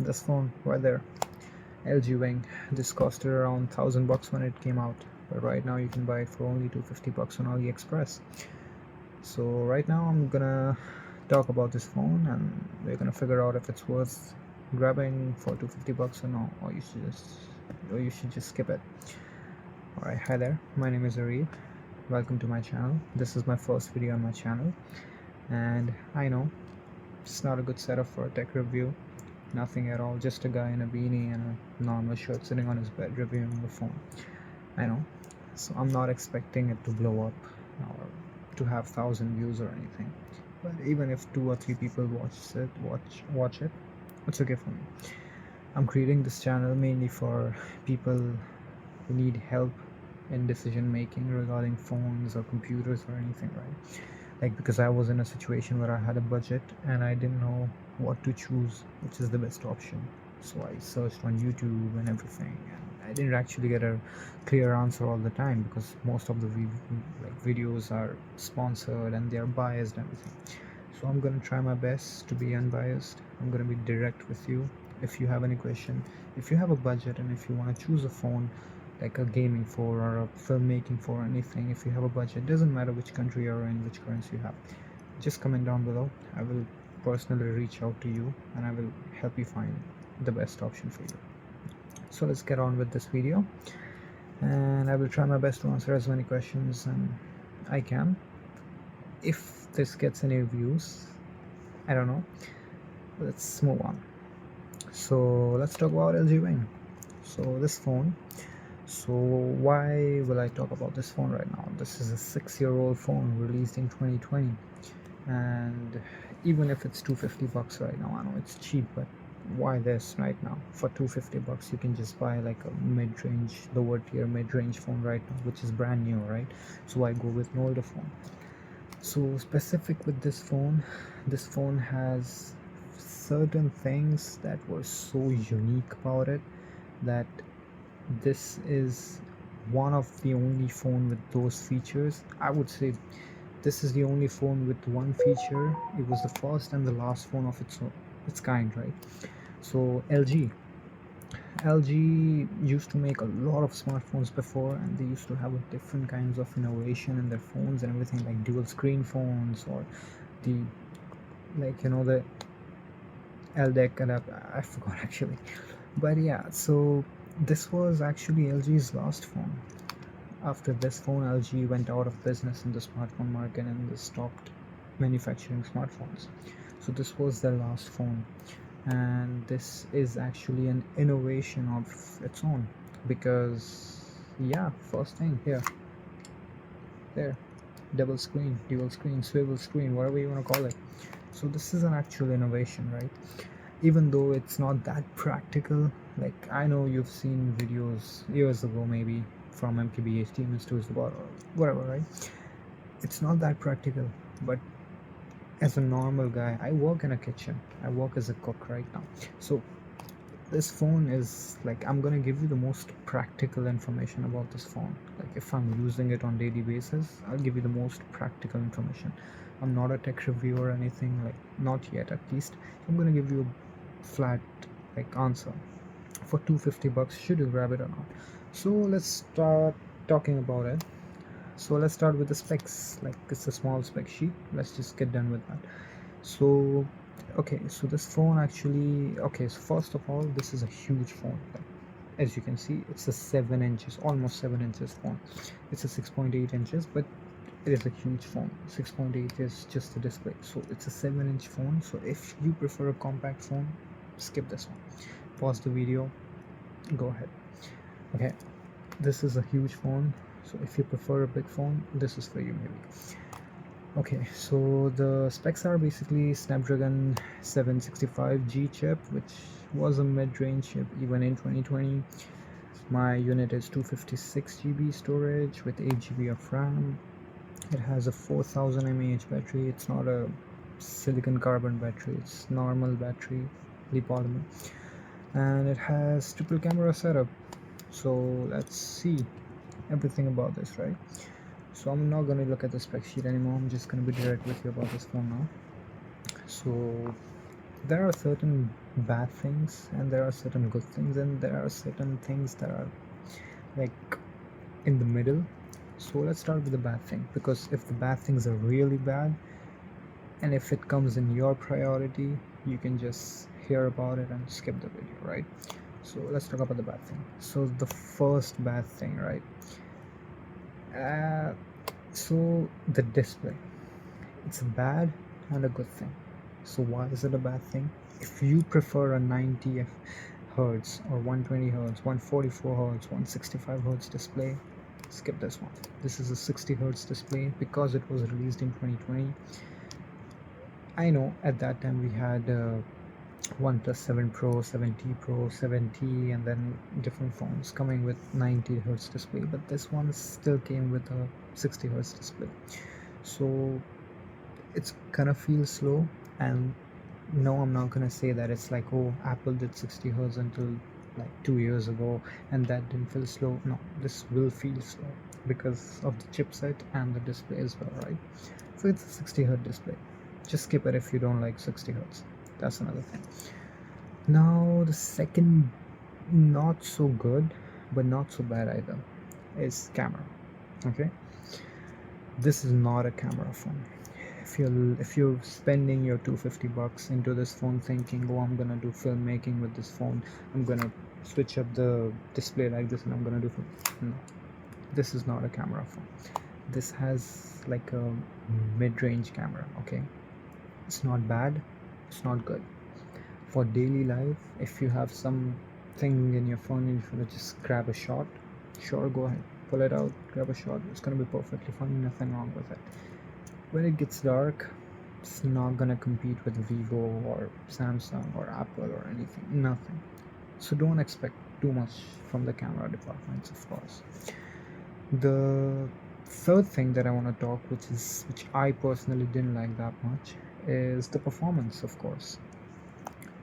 this phone right there, LG Wing. This costed around $1,000 when it came out, but right now you can buy it for only $250 on AliExpress. So right now I'm gonna talk about this phone, and we're gonna figure out if it's worth grabbing for $250 or no, or you should just skip it. Alright, hi there, my name is Arif. Welcome to my channel. This is my first video on my channel, and I know it's not a good setup for a tech review. Nothing at all, just a guy in a beanie and a normal shirt sitting on his bed reviewing the phone. I know. So I'm not expecting it to blow up or to have 1,000 views or anything. But even if 2 or 3 people watch it, it's okay for me. I'm creating this channel mainly for people who need help in decision making regarding phones or computers or anything, right? Like, because I was in a situation where I had a budget and I didn't know what to choose, which is the best option. So I searched on YouTube and everything, and I didn't actually get a clear answer all the time, because most of the videos are sponsored and they are biased and everything. So I'm gonna try my best to be unbiased. I'm gonna be direct with you. If you have any question, if you have a budget, and if you want to choose a phone, like a gaming phone or a filmmaking phone or anything, if you have a budget, doesn't matter which country you're in, which currency you have, just comment down below. I will personally reach out to you and I will help you find the best option for you. So let's get on with this video, and I will try my best to answer as many questions and I can. If this gets any views, I don't know. Let's move on. So let's talk about LG Wing. So this phone, so why will I talk about this phone right now? This is a 6-year-old phone released in 2020, and even if it's $250 right now, I know it's cheap, but why this right now? For $250 you can just buy like a mid-range, lower tier mid-range phone right now, which is brand new, right? So why go with an older phone? So specific with this phone has certain things that were so unique about it, that this is one of the only phone with those features. I would say this is the only phone with one feature. It was the first and the last phone of its kind, right? So LG used to make a lot of smartphones before, and they used to have different kinds of innovation in their phones and everything, like dual screen phones, or the, like, the LDEC adapter. I forgot actually, but yeah. So this was actually LG's last phone. After this phone, LG went out of business in the smartphone market and they stopped manufacturing smartphones. So this was their last phone, and this is actually an innovation of its own, because yeah, first thing here, there, double screen, dual screen, swivel screen, whatever you want to call it. So this is an actual innovation, right? Even though it's not that practical. Like, I know you've seen videos years ago, maybe from MKBHD, Mr. or whatever, right? It's not that practical, but as a normal guy, I work in a kitchen, I work as a cook right now. So this phone is like, I'm gonna give you the most practical information about this phone. Like, if I'm using it on daily basis, I'll give you the most practical information. I'm not a tech reviewer or anything, like, not yet at least. I'm gonna give you a flat, like, answer. For $250, should you grab it or not? So let's start talking about it. So let's start with the specs. Like, it's a small spec sheet, let's just get done with that. So okay, so this phone actually, okay, so first of all, this is a huge phone. Like, as you can see, it's a 7 inches, almost 7 inches phone. It's a 6.8 inches, but it is a huge phone. 6.8 is just the display, so it's a 7-inch phone. So if you prefer a compact phone, skip this one, pause the video, go ahead. Okay, this is a huge phone, so if you prefer a big phone, this is for you maybe. Okay, so the specs are basically Snapdragon 765G chip, which was a mid-range chip even in 2020. My unit is 256 GB storage with 8 GB of RAM. It has a 4000 mAh battery. It's not a silicon carbon battery, it's normal battery, polymer. And it has triple camera setup. So let's see everything about this, right? So I'm not going to look at the spec sheet anymore, I'm just going to be direct with you about this phone now. So there are certain bad things and there are certain good things, and there are certain things that are like in the middle. So let's start with the bad thing, because if the bad things are really bad and if it comes in your priority, you can just hear about it and skip the video, right? So let's talk about the bad thing. So the first bad thing, right? So the display, it's a bad and a good thing. So why is it a bad thing? If you prefer a 90 hertz or 120 hertz, 144 hertz, 165 hertz display, skip this one. This is a 60 hertz display because it was released in 2020. I know at that time we had OnePlus 7 Pro, 7T Pro, 7T, and then different phones coming with 90 hertz display, but this one still came with a 60 hertz display. So it's gonna feel slow, and no, I'm not gonna say that it's like, oh, Apple did 60 hertz until like 2 years ago and that didn't feel slow. No, this will feel slow because of the chipset and the display as well, right? So it's a 60 hertz display. Just skip it if you don't like 60 hertz. That's another thing. Now the second, not so good but not so bad either, is camera. Okay, this is not a camera phone. If you're spending your 250 bucks into this phone thinking, oh, I'm gonna do filmmaking with this phone, I'm gonna switch up the display like this and I'm gonna do film. No, this is not a camera phone. This has like a mid-range camera. Okay, it's not bad, it's not good. For daily life, if you have something in your phone and you want to just grab a shot, sure, go ahead, pull it out, grab a shot, it's gonna be perfectly fine, nothing wrong with it. When it gets dark, it's not gonna compete with Vivo or Samsung or Apple or anything, nothing. So don't expect too much from the camera departments, of course. The third thing that I want to talk, which I personally didn't like that much, is the performance. Of course,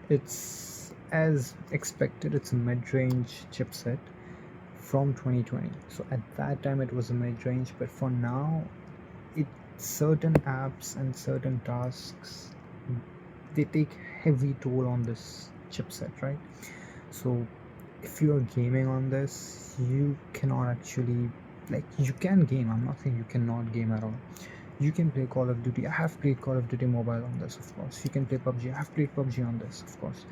it's as expected, it's a mid-range chipset from 2020. So at that time it was a mid-range, but for now, it certain apps and certain tasks, they take heavy toll on this chipset, right? So if you are gaming on this, you cannot actually, like, you can game, I'm not saying you cannot game at all. You can play Call of Duty. I have played Call of Duty Mobile on this, of course. You can play PUBG. I have played PUBG on this, of course.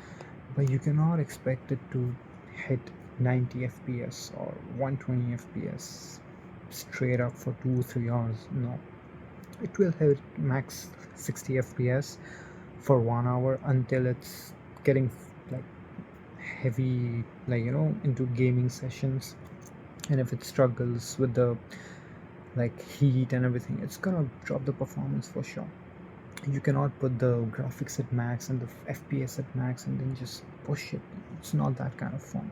But you cannot expect it to hit 90 FPS or 120 FPS straight up for 2-3 hours. No, it will hit max 60 FPS for 1 hour until it's getting like heavy, like, into gaming sessions. And if it struggles with the like heat and everything, it's gonna drop the performance for sure. You cannot put the graphics at max and the FPS at max and then just push it. It's not that kind of phone.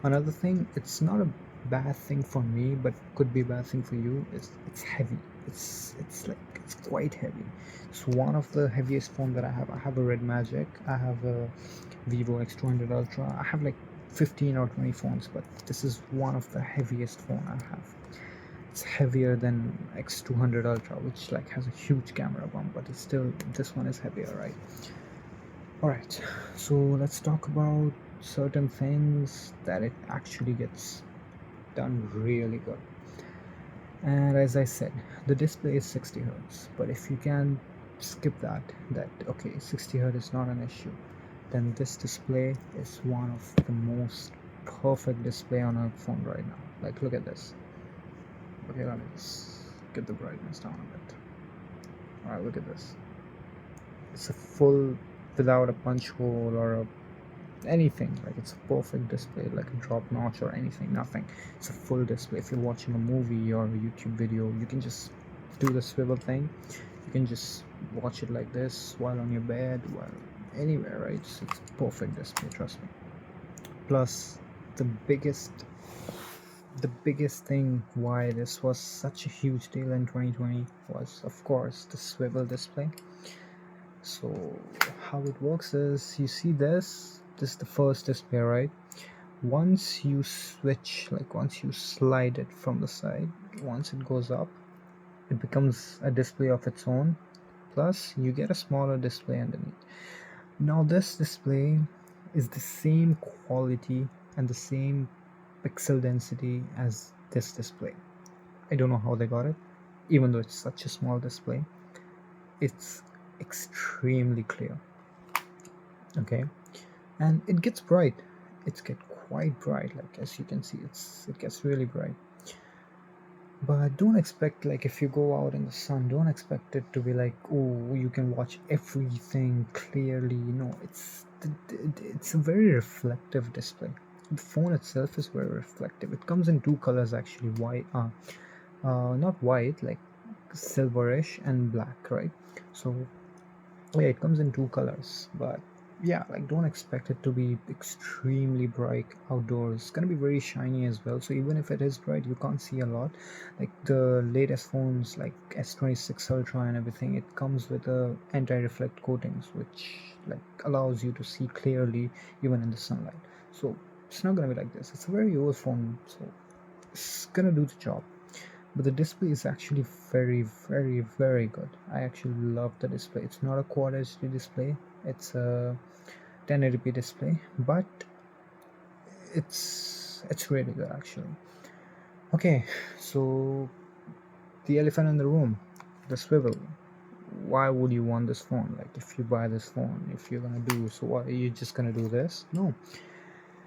Another thing, it's not a bad thing for me but could be a bad thing for you, it's heavy. It's quite heavy. It's one of the heaviest phone that I have a Red Magic, I have a Vivo X200 Ultra, I have like 15 or 20 phones, but this is one of the heaviest phone I have. It's heavier than X200 Ultra, which like has a huge camera bump, but it's still, this one is heavier, right? Alright, so let's talk about certain things that it actually gets done really good. And as I said, the display is 60 hertz, but if you can skip that okay, 60 hertz is not an issue, then this display is one of the most perfect display on a phone right now. Like, look at this. Okay, let me just get the brightness down a bit. Alright, look at this. It's a full, without a punch hole or anything. Like, it's a perfect display, like a drop notch or anything, nothing. It's a full display. If you're watching a movie or a YouTube video, you can just do the swivel thing. You can just watch it like this while on your bed, while anywhere, right? It's perfect display, trust me. Plus, the biggest thing why this was such a huge deal in 2020 was, of course, the swivel display. So how it works is, you see this is the first display, right? Once you switch, like once you slide it from the side, once it goes up, it becomes a display of its own, plus you get a smaller display underneath. Now this display is the same quality and the same pixel density as this display. I don't know how they got it, even though it's such a small display. It's extremely clear. Okay, and it gets bright. It's get quite bright, like as you can see, it gets really bright. But don't expect, like, if you go out in the sun, don't expect it to be like, oh, you can watch everything clearly. No, it's a very reflective display. The phone itself is very reflective. It comes in two colors actually, white, not white, like silverish and black, right? So yeah, it comes in two colors, but yeah, like don't expect it to be extremely bright outdoors. It's gonna be very shiny as well, so even if it is bright, you can't see a lot. Like the latest phones like S26 Ultra and everything, it comes with a anti-reflect coatings which like allows you to see clearly even in the sunlight. So it's not gonna be like this. It's a very old phone, so it's gonna do the job. But the display is actually very, very, very good. I actually love the display. It's not a quad HD display, it's a 1080p display, but it's really good actually. Okay, so the elephant in the room, the swivel. Why would you want this phone? Like, if you buy this phone, if you're gonna do, so what, are you just gonna do this? No,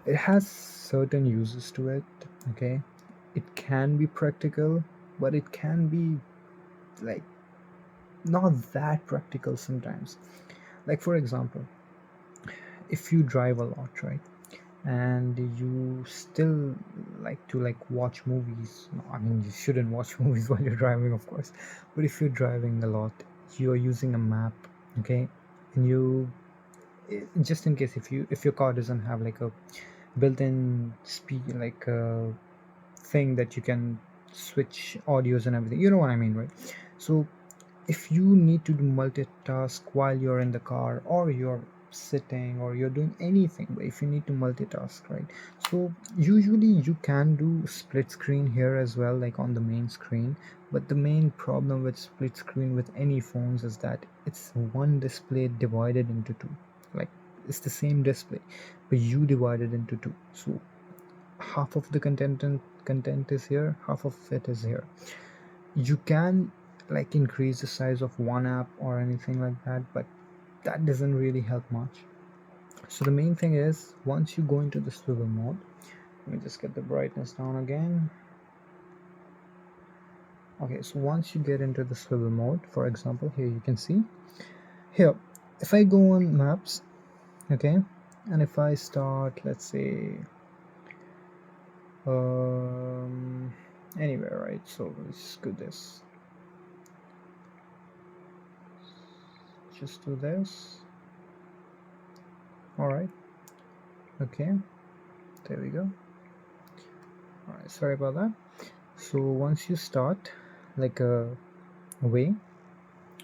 it has certain uses to it. Okay, it can be practical, but it can be like not that practical sometimes. Like for example, if you drive a lot, right, and you still like to like watch movies. No, I mean, you shouldn't watch movies while you're driving, of course, but if you're driving a lot, you're using a map, okay, and you just in case, if your car doesn't have like a built-in speed, like a thing that you can switch audios and everything, you know what I mean, right? So if you need to do multitask while you're in the car, or you're sitting, or you're doing anything, but if you need to multitask, right, so usually you can do split screen here as well, like on the main screen. But the main problem with split screen with any phones is that it's one display divided into two. Like, it's the same display, but you divide it into two, so half of the content is here, half of it is here. You can like increase the size of one app or anything like that, but that doesn't really help much. So the main thing is, once you go into the swivel mode, let me just get the brightness down again. Okay, so once you get into the swivel mode, for example, here you can see here, if I go on maps, okay, and if I start, let's say, um anywhere, right, so let's do this, just do this. All right, okay, there we go. All right, sorry about that. So once you start like a way,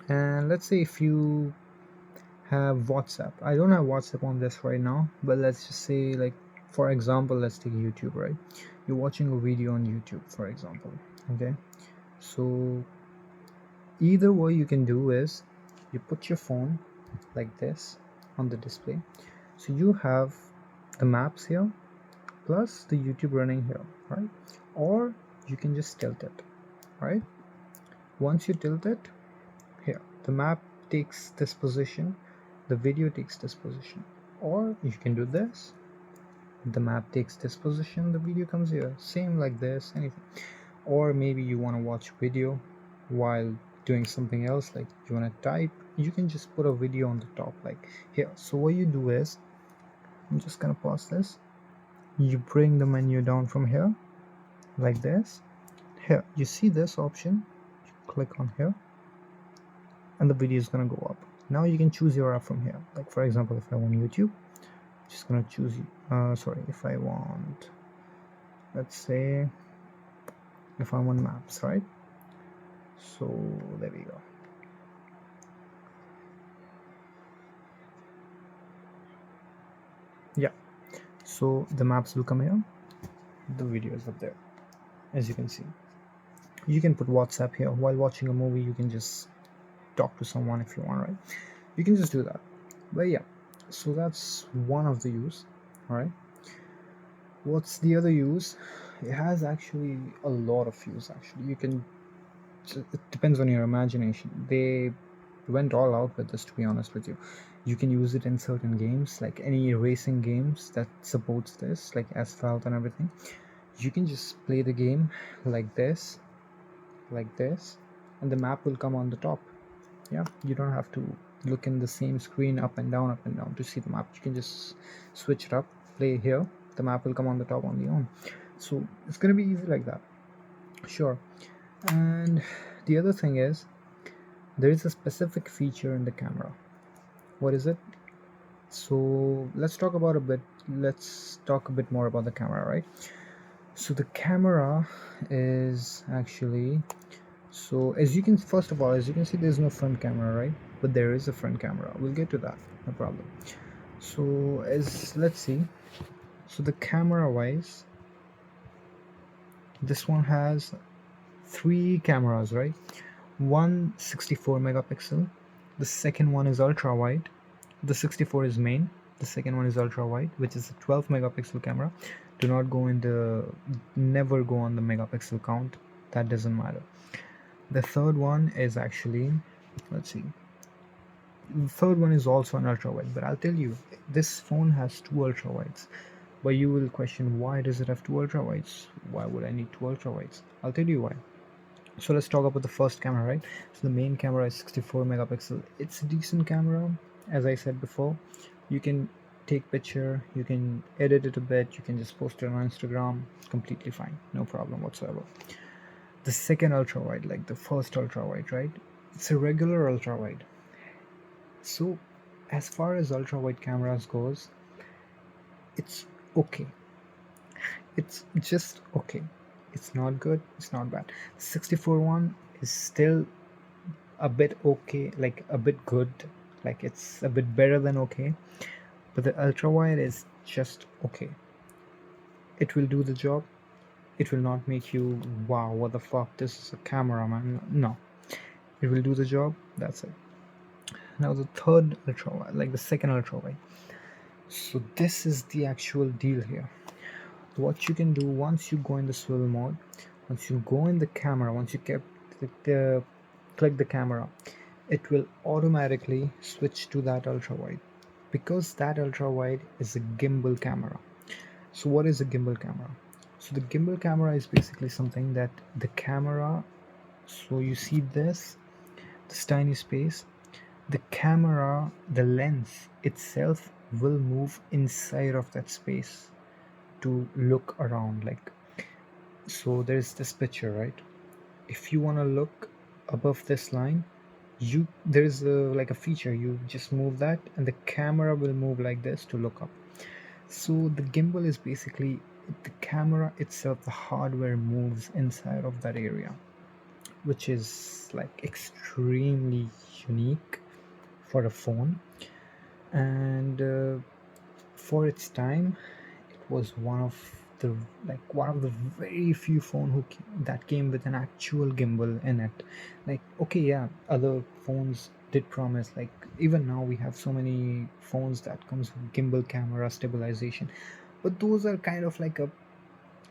and let's say if you have WhatsApp, I don't have WhatsApp on this right now, but let's just say, like, for example, let's take YouTube, right? You're watching a video on YouTube, for example, okay? So either way you can do is you put your phone like this on the display, so you have the maps here plus the YouTube running here, right? Or you can just tilt it, right? Once you tilt it, here the map takes this position, the video takes this position. Or you can do this, the map takes this position, the video comes here, same like this, anything. Or maybe you want to watch video while doing something else, like you want to type, you can just put a video on the top like here. So what you do is, I'm just gonna pause this, you bring the menu down from here like this. Here you see this option, you click on here, and the video is gonna go up. Now you can choose your app from here. Like for example, if I want YouTube, just gonna choose sorry, if I want, let's say, if I want maps, right? So there we go. Yeah, so the maps will come here, the video is up there, as you can see. You can put WhatsApp here while watching a movie. You can just talk to someone if you want, right? You can just do that. But yeah, So that's one of the use. All right, what's the other use? It has actually a lot of use. Actually, you can, it depends on your imagination. They went all out with this, to be honest with you. You can use it in certain games, like any racing games that supports this, like asphalt and everything. You can just play the game like this, and the map will come on the top. Yeah, you don't have to look in the same screen up and down to see the map. You can just switch it up, play here, the map will come on the top on the own. So it's gonna be easy like that. Sure. And the other thing is, there is a specific feature in the camera. What is it? So let's talk a bit more about the camera, right? So the camera is actually, so as you can, first of all, as you can see, there's no front camera, right? But there is a front camera. We'll get to that, no problem. So as, let's see, so the camera wise, this one has three cameras, right? One 64 megapixel, the second one is ultra wide, the 64 is main, the second one is ultra wide, which is a 12 megapixel camera. Do not go in the, never go on the megapixel count, that doesn't matter. The third one is actually, let's see, the third one is also an ultra wide, but I'll tell you, this phone has two ultra wides. But you will question, why does it have two ultra wides? Why would I need two ultra wides? I'll tell you why. So let's talk about the first camera, right? So the main camera is 64 megapixel. It's a decent camera. As I said before, you can take picture, you can edit it a bit, you can just post it on Instagram, completely fine, no problem whatsoever. The second ultra wide, like the first ultra wide, right? It's a regular ultra wide. So as far as ultra wide cameras goes, it's okay. It's just okay. It's not good, it's not bad. 64 one is still a bit okay, like a bit good, like it's a bit better than okay. But the ultra wide is just okay. It will do the job. It will not make you, wow, what the fuck, this is a camera, man. No, it will do the job. That's it. Now the third ultra wide, like the second ultra wide. So this is the actual deal here. What you can do once you go in the swivel mode, once you go in the camera, once you click the camera, it will automatically switch to that ultra wide, because that ultra wide is a gimbal camera. So what is a gimbal camera? So the gimbal camera is basically something that the camera, so you see this tiny space, the camera, the lens itself will move inside of that space to look around. Like, so there's this picture, right? If you want to look above this line, there's like a feature, you just move that and the camera will move like this to look up. So the gimbal is basically the camera itself, the hardware moves inside of that area, which is like extremely unique for a phone. And for its time, it was one of the very few phone that came with an actual gimbal in it. Like, okay, yeah, other phones did promise, like even now we have so many phones that comes with gimbal camera stabilization, but those are kind of like a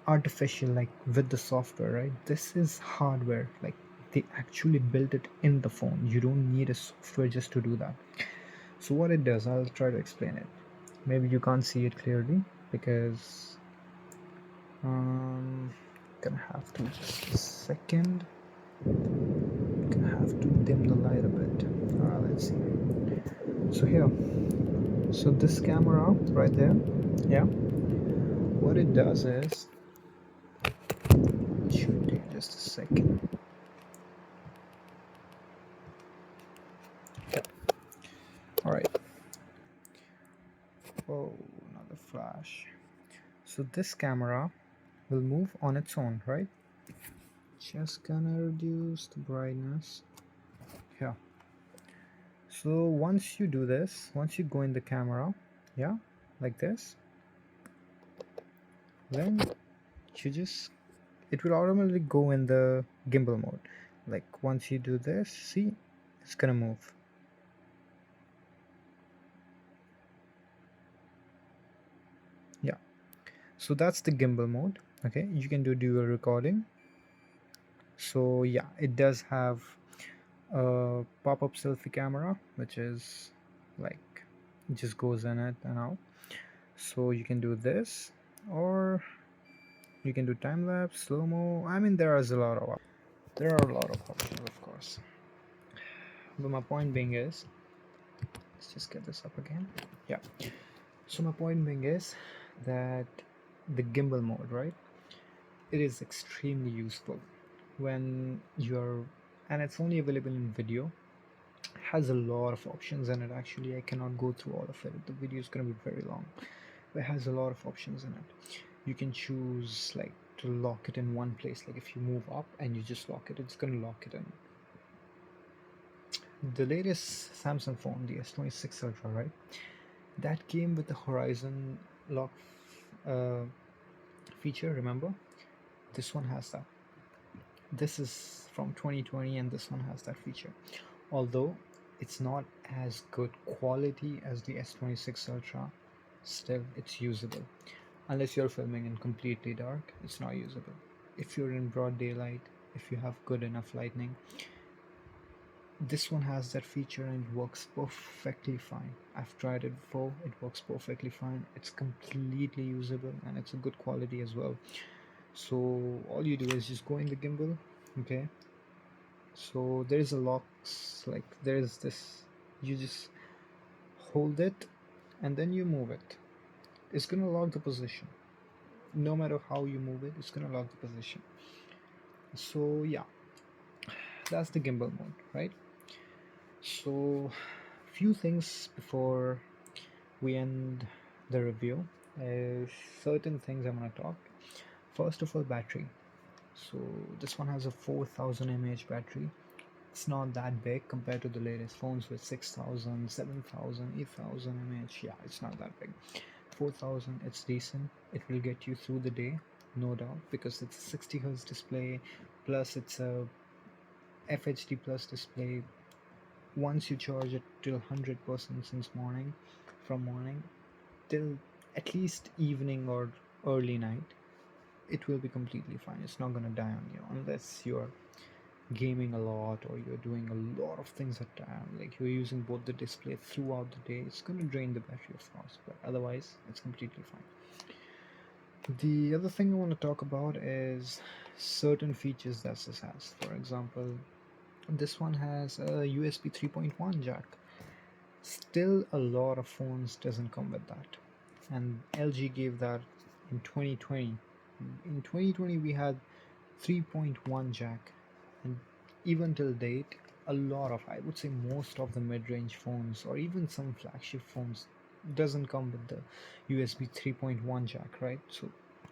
artificial, like with the software, right? This is hardware, like they actually built it in the phone. You don't need a software just to do that. So what it does, I'll try to explain it. Maybe you can't see it clearly because gonna have to, just a second, gonna have to dim the light a bit. Let's see. So here, so this camera right there, yeah, what it does is, it should take just a second. Yeah. All right. Oh, another flash. So this camera will move on its own, right? Just gonna reduce the brightness here. So once you do this, once you go in the camera, yeah, like this, then you just, it will automatically go in the gimbal mode. Like once you do this, see, it's gonna move. So that's the gimbal mode. Okay, you can do dual recording. So yeah, it does have a pop-up selfie camera, which is like, it just goes in it and out. So you can do this, or you can do time lapse, slow mo. I mean, there are a lot of options, of course. But my point being is, let's just get this up again. Yeah. So my point being is that the gimbal mode, right? It is extremely useful when you're, and it's only available in video. Has a lot of options in it. Actually, I cannot go through all of it. The video is going to be very long. But it has a lot of options in it. You can choose like to lock it in one place. Like if you move up and you just lock it, it's going to lock it in. The latest Samsung phone, the S26 Ultra, right? That came with the Horizon lock uh, feature. Remember, this one has that. This is from 2020, and this one has that feature. Although it's not as good quality as the S26 Ultra, still it's usable. Unless you're filming in completely dark, it's not usable. If you're in broad daylight, if you have good enough lighting, this one has that feature and it works perfectly fine. I've tried it before, it works perfectly fine. It's completely usable and it's a good quality as well. So all you do is just go in the gimbal, okay? So there is a locks, like there is this, you just hold it and then you move it. It's gonna lock the position. No matter how you move it, it's gonna lock the position. So yeah, that's the gimbal mode, right? So few things before we end the review is certain things I'm gonna talk. First of all, battery. So this one has a 4000 mAh battery. It's not that big compared to the latest phones with 6000, 7000, 8000 mAh. Yeah, it's not that big. 4000, it's decent. It will get you through the day, no doubt, because it's a 60 Hz display, plus it's a FHD plus display. Once you charge it till 100% since morning, from morning till at least evening or early night, it will be completely fine. It's not gonna die on you unless you're gaming a lot or you're doing a lot of things at time, like you're using both the display throughout the day. It's gonna drain the battery, of course, but otherwise it's completely fine. The other thing I want to talk about is certain features that this has. For example, this one has a USB 3.1 jack. Still a lot of phones doesn't come with that, and LG gave that in 2020. In 2020 we had 3.1 jack, and even till date a lot of, I would say most of the mid-range phones or even some flagship phones doesn't come with the USB 3.1 jack, right? So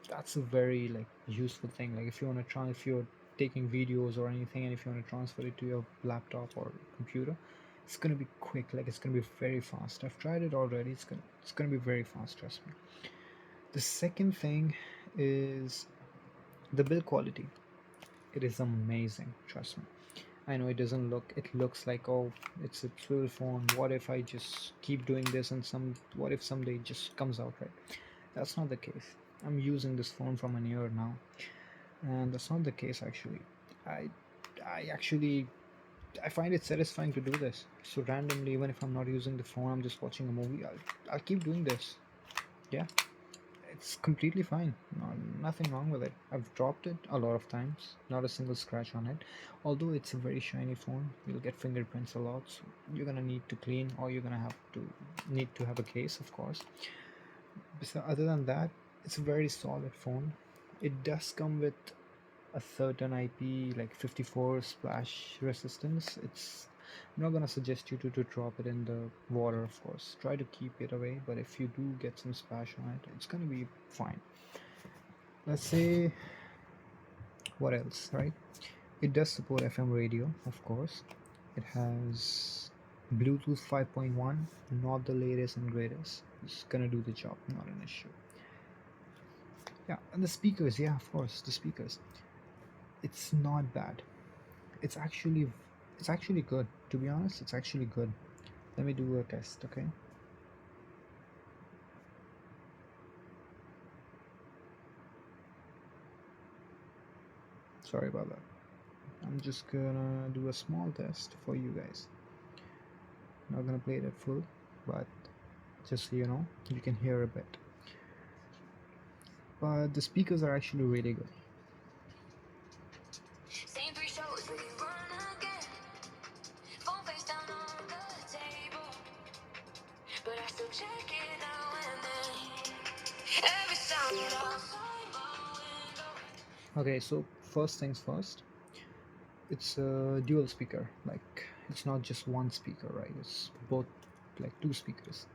that's a very like useful thing. Like if you want to try, if you're taking videos or anything and if you want to transfer it to your laptop or computer, it's gonna be quick. Like it's gonna be very fast. I've tried it already. It's gonna be very fast, trust me. The second thing is the build quality. It is amazing, trust me. I know it doesn't look, it looks like, oh, it's a swivel phone. What if I just keep doing this and what if someday it just comes out right? That's not the case. I'm using this phone from a year now, and that's not the case actually. I I actually I find it satisfying to do this. So randomly, even if I'm not using the phone, I'm just watching a movie, I'll keep doing this. Yeah, it's completely fine. Nothing wrong with it. I've dropped it a lot of times, not a single scratch on it. Although it's a very shiny phone, you'll get fingerprints a lot, so you're gonna need to clean, or you're gonna need to have a case, of course. Other than that, it's a very solid phone. It does come with a certain IP like 54 splash resistance. I'm not gonna suggest you to drop it in the water, of course. Try to keep it away, but if you do get some splash on it, it's gonna be fine. Let's say, what else, right? It does support FM radio, of course. It has Bluetooth 5.1, not the latest and greatest. It's gonna do the job, not an issue. Yeah, and the speakers, yeah, of course, the speakers. It's not bad. It's actually it's actually good. To be honest, it's actually good. Let me do a test, okay? Sorry about that. I'm just gonna do a small test for you guys. Not gonna play it at full, but just so you know, you can hear a bit. But the speakers are actually really good. Same three shows, we run again. Phone face down on the table, but I still check it now and then. Every sound outside my window. Okay, so first things first, it's a dual speaker. Like, it's not just one speaker, right? It's both, like, two speakers.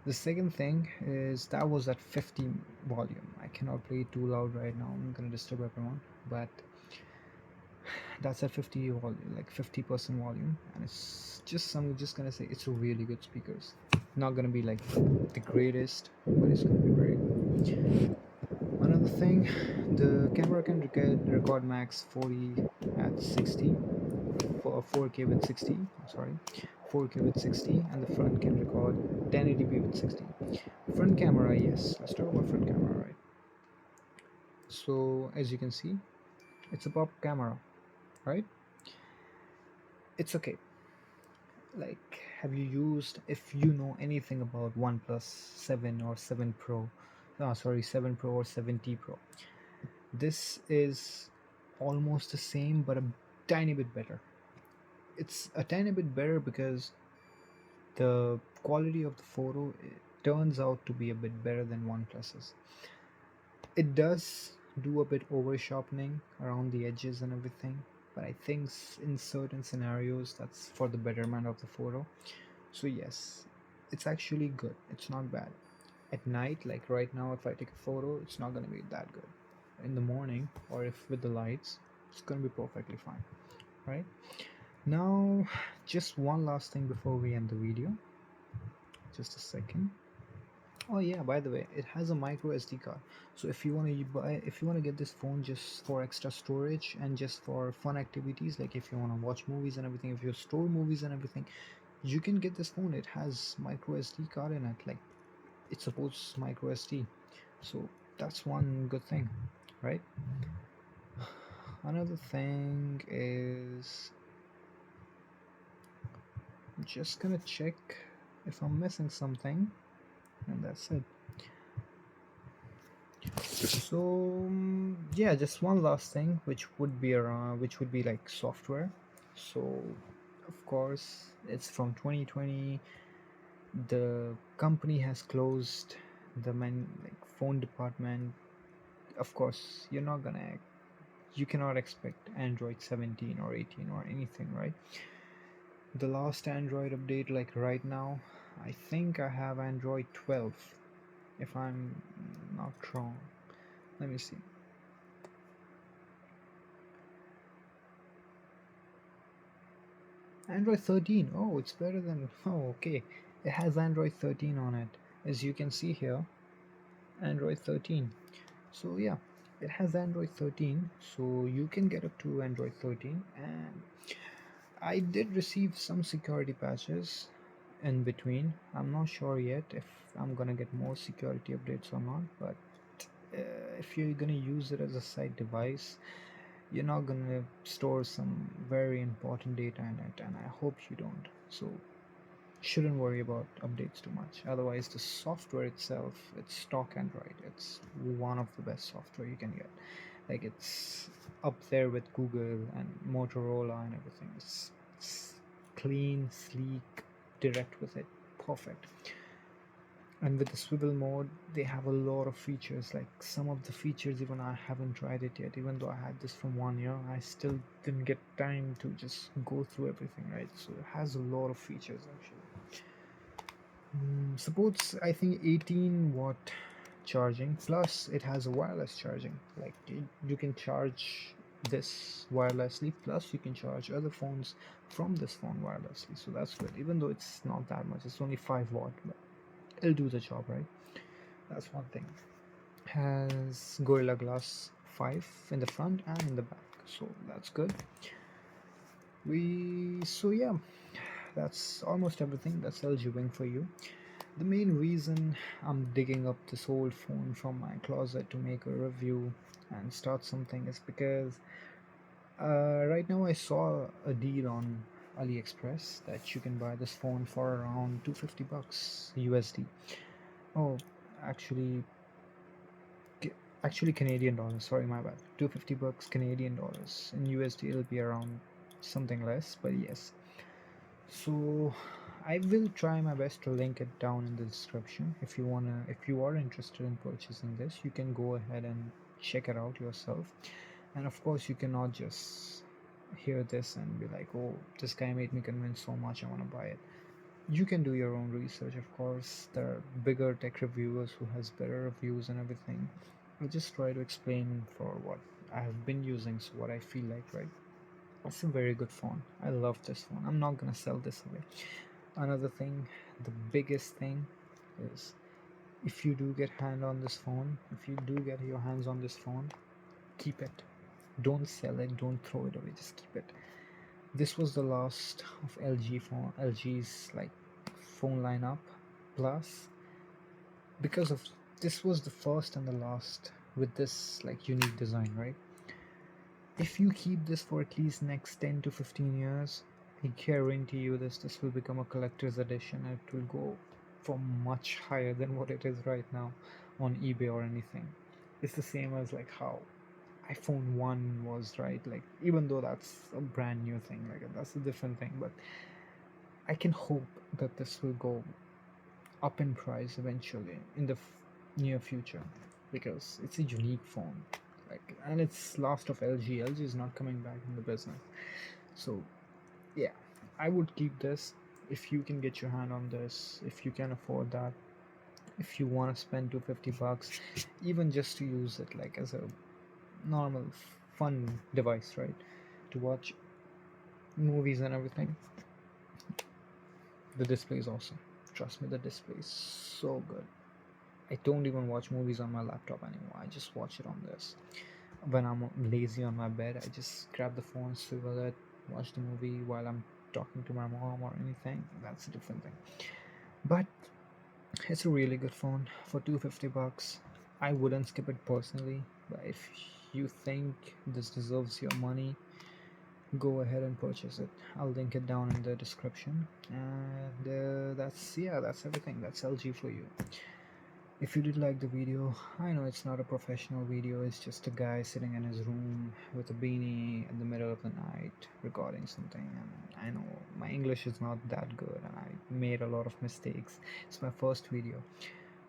The second thing is that was at 50 volume. I cannot play it too loud right now, I'm gonna disturb everyone, but that's at 50 volume, like 50% volume, and it's just, I'm just gonna say it's a really good speakers. Not gonna be like the greatest, but it's gonna be very good. Another thing, the camera can record max 40 at 60 for 4K with 60. Sorry, 4K with 60, and the front can record 1080p with 60. Front camera, yes. Let's talk about front camera, right? So as you can see, it's a pop camera, right? It's okay. Like, have you used, if you know anything about OnePlus 7 or 7 Pro, sorry, 7 Pro or 7T Pro, this is almost the same but a tiny bit better. It's a tiny bit better because the quality of the photo, it turns out to be a bit better than OnePlus's. It does do a bit over sharpening around the edges and everything, but I think in certain scenarios that's for the betterment of the photo. So yes, it's actually good. It's not bad. At night, like right now, if I take a photo, it's not gonna be that good. In the morning, or if with the lights, it's gonna be perfectly fine, right? Now, just one last thing before we end the video. Just a second. Oh yeah, by the way, it has a micro SD card. So if you want to buy, if you want to get this phone just for extra storage and just for fun activities, like if you want to watch movies and everything, if you store movies and everything, you can get this phone. It has micro SD card in it, like it supports micro SD. So that's one good thing, right? Another thing is, I'm just gonna check if I'm missing something, and that's it. So yeah, just one last thing, which would be around, which would be like software. So of course it's from 2020. The company has closed the like phone department. Of course, you cannot expect Android 17 or 18 or anything, right? The last Android update, like right now, I think I have Android 12, if I'm not wrong. Let me see. Android 13. Oh, it's better than. Oh, okay. It has Android 13 on it, as you can see here. Android 13. So yeah, it has Android 13. So you can get up to Android 13, and I did receive some security patches in between. I'm not sure yet if I'm gonna get more security updates or not, but if you're gonna use it as a side device, you're not gonna store some very important data in it, and I hope you don't. So shouldn't worry about updates too much. Otherwise, the software itself, it's stock Android. It's one of the best software you can get. Like, it's up there with Google and Motorola and everything. It's clean, sleek, direct with it, perfect. And with the swivel mode, they have a lot of features. Like, some of the features, even I haven't tried it yet. Even though I had this from 1 year, I still didn't get time to just go through everything, right? So it has a lot of features actually. Supports, I think, 18-watt charging, plus it has a wireless charging. Like, you can charge this wirelessly, plus you can charge other phones from this phone wirelessly. So that's good, even though it's not that much. It's only 5 watt, but it'll do the job, right? That's one thing. Has Gorilla Glass 5 in the front and in the back, so that's good. So yeah, that's almost everything. That's LG Wing for you. The main reason I'm digging up this old phone from my closet to make a review and start something is because Right now I saw a deal on AliExpress that you can buy this phone for around 250 bucks USD. Oh, actually, actually Canadian dollars. Sorry, my bad. 250 bucks Canadian dollars. In USD, it'll be around something less, but yes. So I will try my best to link it down in the description. If you are interested in purchasing this, you can go ahead and check it out yourself. And of course, you cannot just hear this and be like, oh, this guy made me convinced so much I want to buy it. You can do your own research, of course. There are bigger tech reviewers who has better reviews and everything. I'll just try to explain for what I have been using, so what I feel like, right? It's a very good phone. I love this phone. I'm not gonna sell this away. Another thing, the biggest thing is, if you do get hand on this phone, if you do get your hands on this phone, keep it. Don't sell it, don't throw it away, just keep it. This was the last of LG's like phone lineup. Plus, because of this was the first and the last with this like unique design, right? If you keep this for at least next 10 to 15 years, I guarantee you this will become a collector's edition and it will go for much higher than what it is right now on eBay or anything. It's the same as like how iPhone 1 was, right? Like, even though that's a brand new thing, like that's a different thing, but I can hope that this will go up in price eventually in the near future, because it's a unique phone, like, and it's last of LG is not coming back in the business. So yeah, I would keep this. If you can get your hand on this, if you can afford that, if you want to spend 250 bucks even just to use it like as a normal fun device, right, to watch movies and everything, the display is awesome. Trust me, the display is so good. I don't even watch movies on my laptop anymore. I just watch it on this. When I'm lazy on my bed, I just grab the phone, swivel it, watch the movie while I'm talking to my mom or anything. That's a different thing. But it's a really good phone for 250 bucks. I wouldn't skip it personally, but if you think this deserves your money, go ahead and purchase it. I'll link it down in the description. And that's everything. That's LG for you. If you did like the video, I know it's not a professional video, it's just a guy sitting in his room with a beanie in the middle of the night recording something. And I know my English is not that good and I made a lot of mistakes. It's my first video.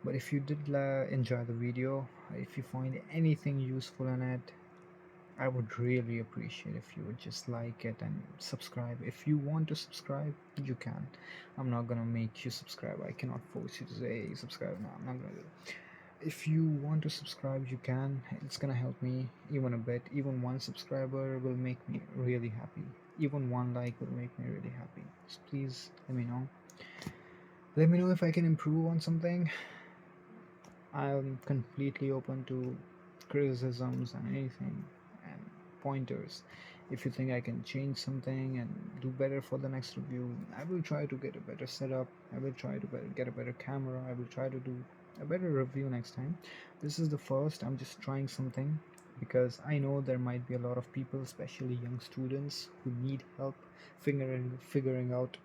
But if you did enjoy the video, if you find anything useful in it, I would really appreciate if you would just like it and subscribe. If you want to subscribe, you can. I'm not gonna make you subscribe. I cannot force you to say "Hey, subscribe." No, I'm not gonna do that. If you want to subscribe, you can. It's gonna help me even a bit. Even one subscriber will make me really happy. Even one like will make me really happy. So please let me know. Let me know if I can improve on something. I'm completely open to criticisms and anything and pointers. If you think I can change something and do better for the next review, I will try to get a better setup. I will try to get a better camera. I will try to do a better review next time. This is the first. I'm just trying something because I know there might be a lot of people, especially young students, who need help figuring out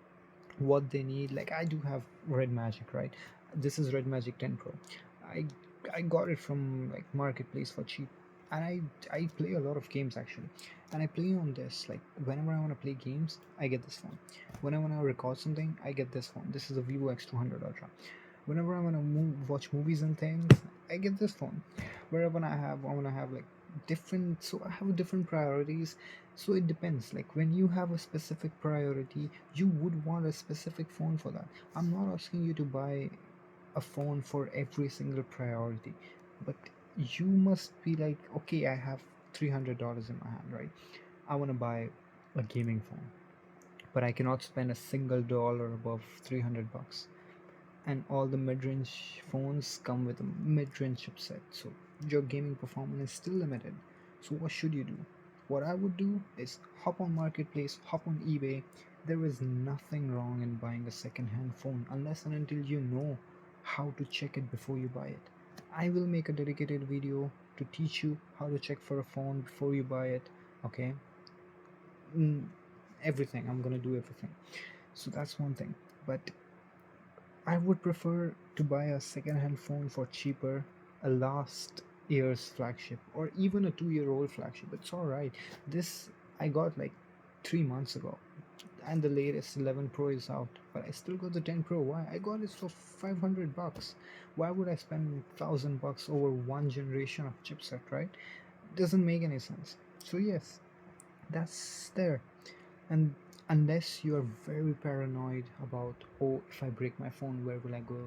what they need. Like, I do have Red Magic, right? This is Red Magic 10 Pro. I I got it from like marketplace for cheap, and I play a lot of games actually, and I play on this. Like, whenever I want to play games, I get this phone. When I want to record something, I get this phone. This is a Vivo X200 Ultra. Whenever I want to watch movies and things, I get this phone. Wherever I want to have like different. So I have different priorities. So it depends. Like, when you have a specific priority, you would want a specific phone for that. I'm not asking you to buy a phone for every single priority, but you must be like, okay, I have $300 in my hand, right? I want to buy a gaming phone, but I cannot spend a single dollar above 300 bucks. And all the mid-range phones come with a mid-range chipset, so your gaming performance is still limited. So what should you do? What I would do is hop on marketplace, hop on eBay. There is nothing wrong in buying a second-hand phone unless and until you know how to check it before you buy it. I will make a dedicated video to teach you how to check for a phone before you buy it. Okay, mm, everything. I'm gonna do everything. So that's one thing. But I would prefer to buy a second-hand phone for cheaper, a last year's flagship, or even a 2-year-old flagship. It's all right. This I got like 3 months ago, and the latest 11 Pro is out. But I still got the 10 Pro. Why? I got it for $500. Why would I spend $1,000 over one generation of chipset? Right? Doesn't make any sense. So yes, that's there. And unless you are very paranoid about, oh, if I break my phone, where will I go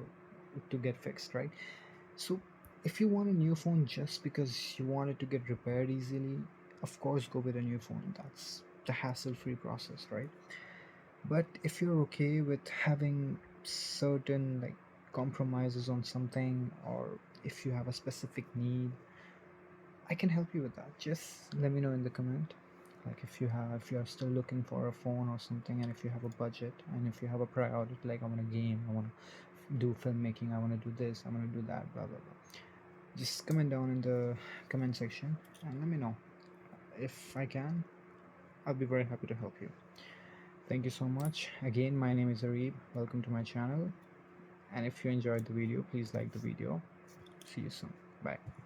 to get fixed, right? So if you want a new phone just because you want it to get repaired easily, of course go with a new phone. That's the hassle-free process, right? But if you're okay with having certain like compromises on something, or if you have a specific need, I can help you with that. Just let me know in the comment. Like if you are still looking for a phone or something, and if you have a budget, and if you have a priority, like I want to game, I want to do filmmaking, I want to do this, I want to do that, blah blah blah. Just comment down in the comment section and let me know. If I can, I'll be very happy to help you. Thank you so much. Again, my name is Arib. Welcome to my channel. And if you enjoyed the video, please like the video. See you soon. Bye.